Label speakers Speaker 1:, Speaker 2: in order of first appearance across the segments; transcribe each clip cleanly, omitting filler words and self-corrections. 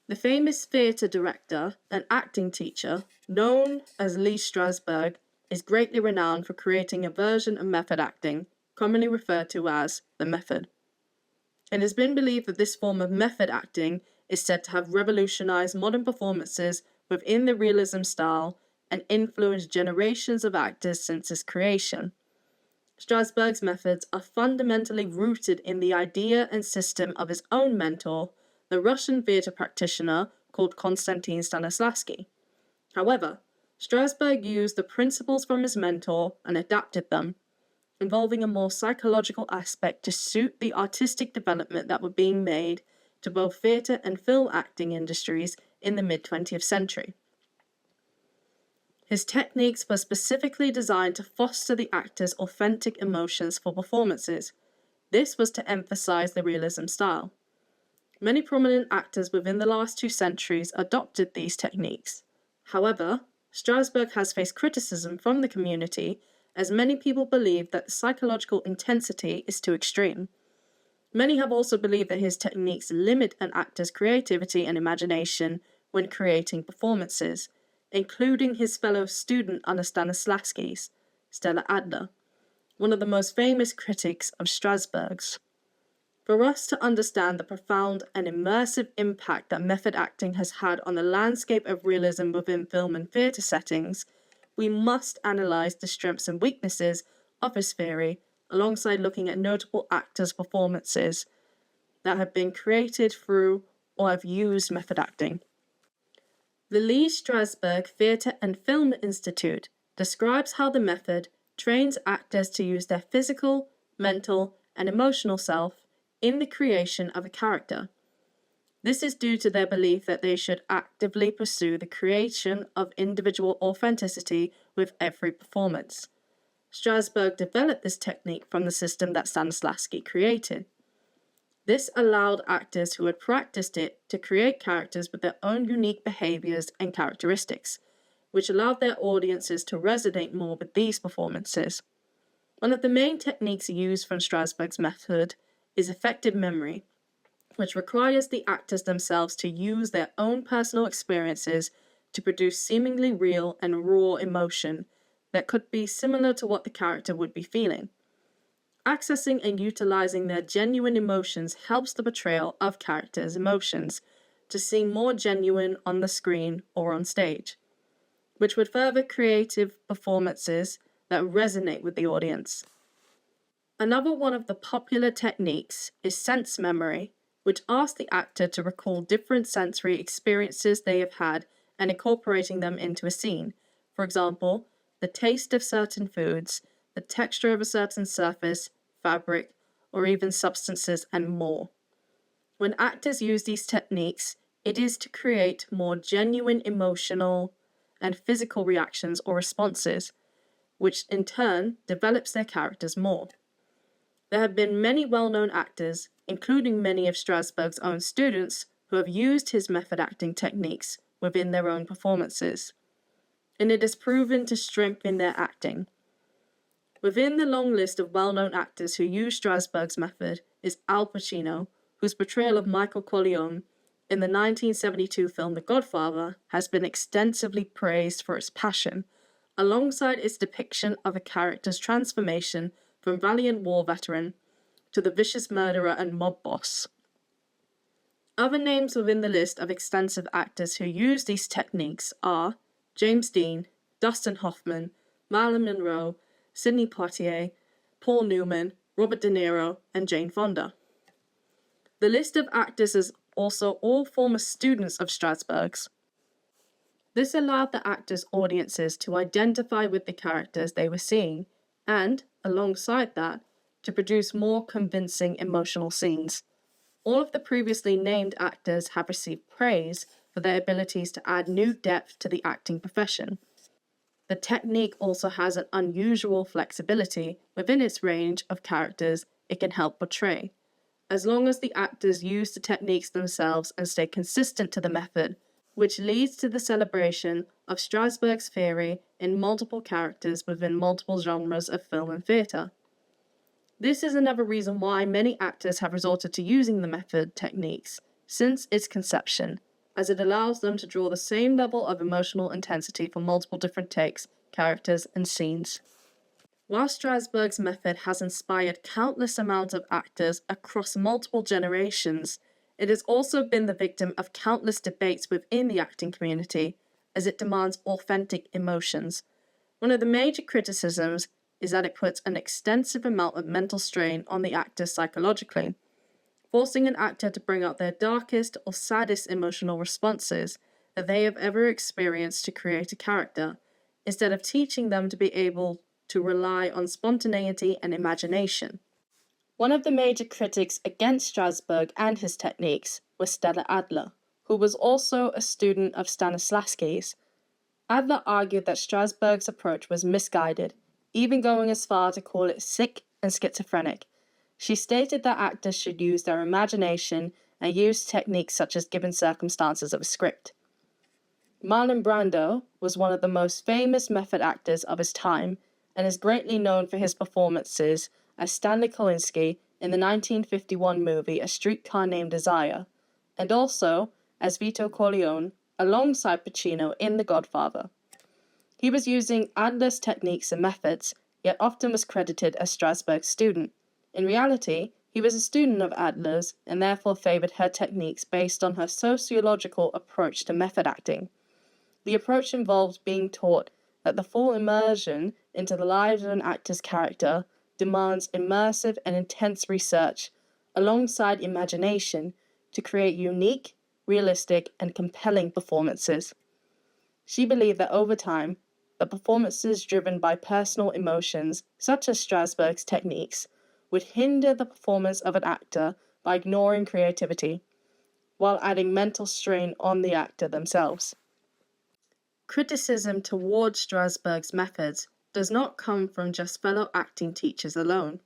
Speaker 1: The famous theatre director and acting teacher, known as Lee Strasberg, is greatly renowned for creating a version of method acting, commonly referred to as the method. It has been believed that this form of method acting is said to have revolutionized modern performances within the realism style and influenced generations of actors since its creation. Strasberg's methods are fundamentally rooted in the idea and system of his own mentor, the Russian theatre practitioner called Konstantin Stanislavski. However, Strasberg used the principles from his mentor and adapted them, involving a more psychological aspect to suit the artistic development that were being made to both theatre and film acting industries in the mid-20th century. His techniques were specifically designed to foster the actor's authentic emotions for performances. This was to emphasize the realism style. Many prominent actors within the last 2 centuries adopted these techniques. However, Strasberg has faced criticism from the community, as many people believe that the psychological intensity is too extreme. Many have also believed that his techniques limit an actor's creativity and imagination when creating performances, including his fellow student under Stanislavski's, Stella Adler, one of the most famous critics of Strasberg's. For us to understand the profound and immersive impact that method acting has had on the landscape of realism within film and theatre settings, we must analyse the strengths and weaknesses of his theory, alongside looking at notable actors' performances that have been created through or have used method acting. The Lee Strasberg Theatre and Film Institute describes how the method trains actors to use their physical, mental, and emotional self in the creation of a character. This is due to their belief that they should actively pursue the creation of individual authenticity with every performance. Strasberg developed this technique from the system that Stanislavski created. This allowed actors who had practiced it to create characters with their own unique behaviors and characteristics, which allowed their audiences to resonate more with these performances. One of the main techniques used from Strasberg's method is effective memory, which requires the actors themselves to use their own personal experiences to produce seemingly real and raw emotion that could be similar to what the character would be feeling. Accessing and utilizing their genuine emotions helps the portrayal of characters' emotions to seem more genuine on the screen or on stage, which would further creative performances that resonate with the audience. Another one of the popular techniques is sense memory, which asks the actor to recall different sensory experiences they have had and incorporating them into a scene. For example, the taste of certain foods, the texture of a certain surface, fabric, or even substances, and more. When actors use these techniques, it is to create more genuine emotional and physical reactions or responses, which in turn develops their characters more. There have been many well-known actors, including many of Strasberg's own students, who have used his method acting techniques within their own performances, and it has proven to strengthen their acting. Within the long list of well-known actors who use Strasberg's method is Al Pacino, whose portrayal of Michael Corleone in the 1972 film The Godfather has been extensively praised for its passion, alongside its depiction of a character's transformation from valiant war veteran to the vicious murderer and mob boss. Other names within the list of extensive actors who use these techniques are James Dean, Dustin Hoffman, Marilyn Monroe, Sidney Poitier, Paul Newman, Robert De Niro, and Jane Fonda. The list of actors is also all former students of Strasberg's. This allowed the actors' audiences to identify with the characters they were seeing, and, alongside that, to produce more convincing emotional scenes. All of the previously named actors have received praise for their abilities to add new depth to the acting profession. The technique also has an unusual flexibility within its range of characters it can help portray. As long as the actors use the techniques themselves and stay consistent to the method, which leads to the celebration of Strasberg's theory in multiple characters within multiple genres of film and theatre. This is another reason why many actors have resorted to using the method techniques since its conception, as it allows them to draw the same level of emotional intensity for multiple different takes, characters, and scenes. While Strasberg's method has inspired countless amounts of actors across multiple generations, it has also been the victim of countless debates within the acting community, as it demands authentic emotions. One of the major criticisms is that it puts an extensive amount of mental strain on the actors psychologically, forcing an actor to bring out their darkest or saddest emotional responses that they have ever experienced to create a character, instead of teaching them to be able to rely on spontaneity and imagination. One of the major critics against Strasberg and his techniques was Stella Adler, who was also a student of Stanislavski's. Adler argued that Strasberg's approach was misguided, even going as far to call it sick and schizophrenic. She stated that actors should use their imagination and use techniques such as given circumstances of a script. Marlon Brando was one of the most famous method actors of his time and is greatly known for his performances as Stanley Kolinsky in the 1951 movie A Streetcar Named Desire, and also as Vito Corleone alongside Pacino in The Godfather. He was using Adler's techniques and methods, yet often was credited as Strasberg's student. In reality, he was a student of Adler's and therefore favored her techniques based on her sociological approach to method acting. The approach involved being taught that the full immersion into the lives of an actor's character demands immersive and intense research alongside imagination to create unique, realistic, and compelling performances. She believed that over time, the performances driven by personal emotions, such as Strasberg's techniques, would hinder the performance of an actor by ignoring creativity, while adding mental strain on the actor themselves. Criticism towards Strasberg's methods does not come from just fellow acting teachers alone,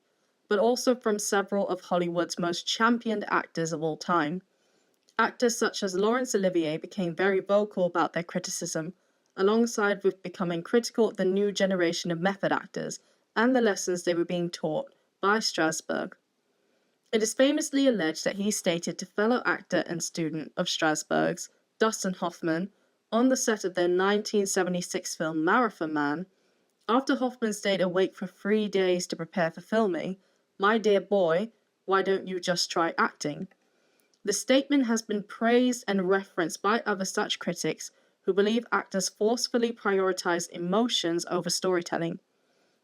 Speaker 1: but also from several of Hollywood's most championed actors of all time. Actors such as Laurence Olivier became very vocal about their criticism, alongside with becoming critical of the new generation of method actors and the lessons they were being taught by Strasberg. It is famously alleged that he stated to fellow actor and student of Strasberg's, Dustin Hoffman, on the set of their 1976 film Marathon Man, after Hoffman stayed awake for 3 days to prepare for filming, "My dear boy, why don't you just try acting?" The statement has been praised and referenced by other such critics who believe actors forcefully prioritize emotions over storytelling.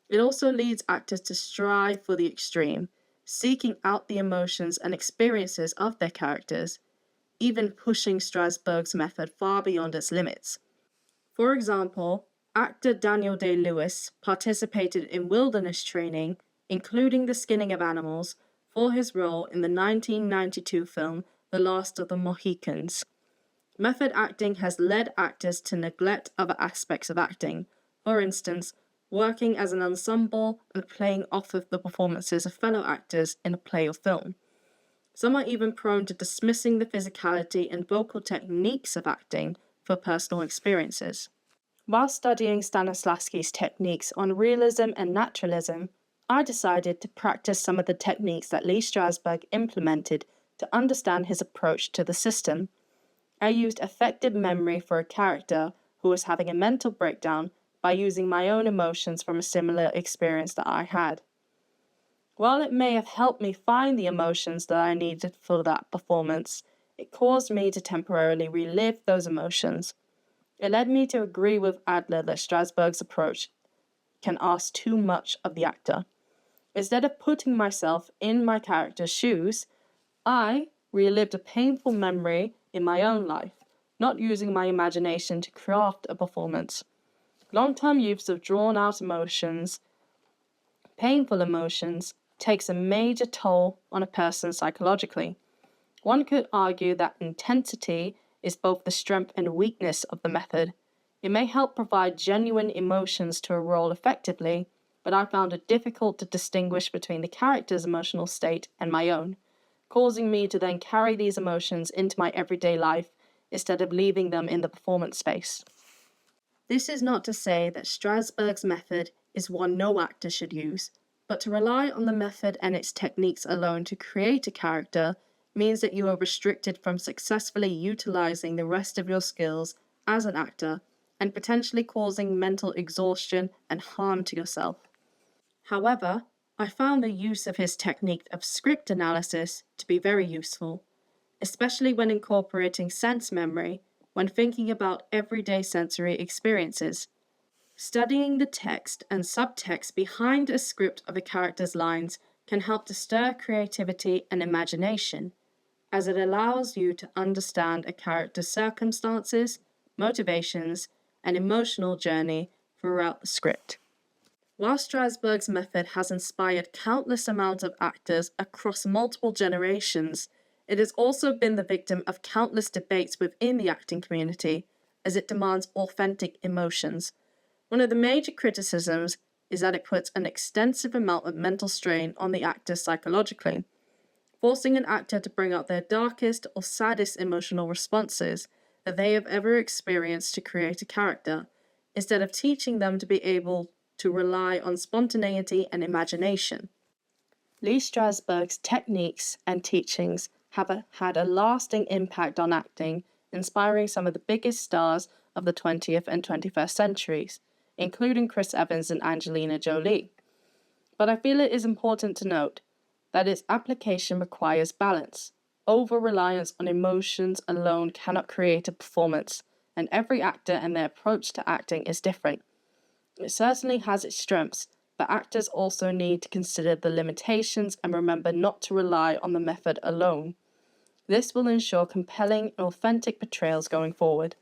Speaker 1: It also leads actors to strive for the extreme, seeking out the emotions and experiences of their characters, even pushing Strasberg's method far beyond its limits. For example, actor Daniel Day-Lewis participated in wilderness training, including the skinning of animals, for his role in the 1992 film The Last of the Mohicans. Method acting has led actors to neglect other aspects of acting, for instance, working as an ensemble and playing off of the performances of fellow actors in a play or film. Some are even prone to dismissing the physicality and vocal techniques of acting for personal experiences. While studying Stanislavski's techniques on realism and naturalism, I decided to practice some of the techniques that Lee Strasberg implemented to understand his approach to the system. I used effective memory for a character who was having a mental breakdown by using my own emotions from a similar experience that I had. While it may have helped me find the emotions that I needed for that performance, it caused me to temporarily relive those emotions. It led me to agree with Adler that Strasberg's approach can ask too much of the actor. Instead of putting myself in my character's shoes, I relived a painful memory in my own life, not using my imagination to craft a performance. Long-term use of drawn-out emotions, painful emotions, takes a major toll on a person psychologically. One could argue that intensity is both the strength and weakness of the method. It may help provide genuine emotions to a role effectively, but I found it difficult to distinguish between the character's emotional state and my own, causing me to then carry these emotions into my everyday life instead of leaving them in the performance space. This is not to say that Strasberg's method is one no actor should use, but to rely on the method and its techniques alone to create a character means that you are restricted from successfully utilizing the rest of your skills as an actor and potentially causing mental exhaustion and harm to yourself. However, I found the use of his technique of script analysis to be very useful, especially when incorporating sense memory when thinking about everyday sensory experiences. Studying the text and subtext behind a script of a character's lines can help to stir creativity and imagination, as it allows you to understand a character's circumstances, motivations, and emotional journey throughout the script. While Strasberg's method has inspired countless amounts of actors across multiple generations, it has also been the victim of countless debates within the acting community, as it demands authentic emotions. One of the major criticisms is that it puts an extensive amount of mental strain on the actor psychologically, forcing an actor to bring out their darkest or saddest emotional responses that they have ever experienced to create a character, instead of teaching them to be able to rely on spontaneity and imagination. Lee Strasberg's techniques and teachings have had a lasting impact on acting, inspiring some of the biggest stars of the 20th and 21st centuries, including Chris Evans and Angelina Jolie. But I feel it is important to note that its application requires balance. Over-reliance on emotions alone cannot create a performance, and every actor and their approach to acting is different. It certainly has its strengths, but actors also need to consider the limitations and remember not to rely on the method alone. This will ensure compelling and authentic portrayals going forward.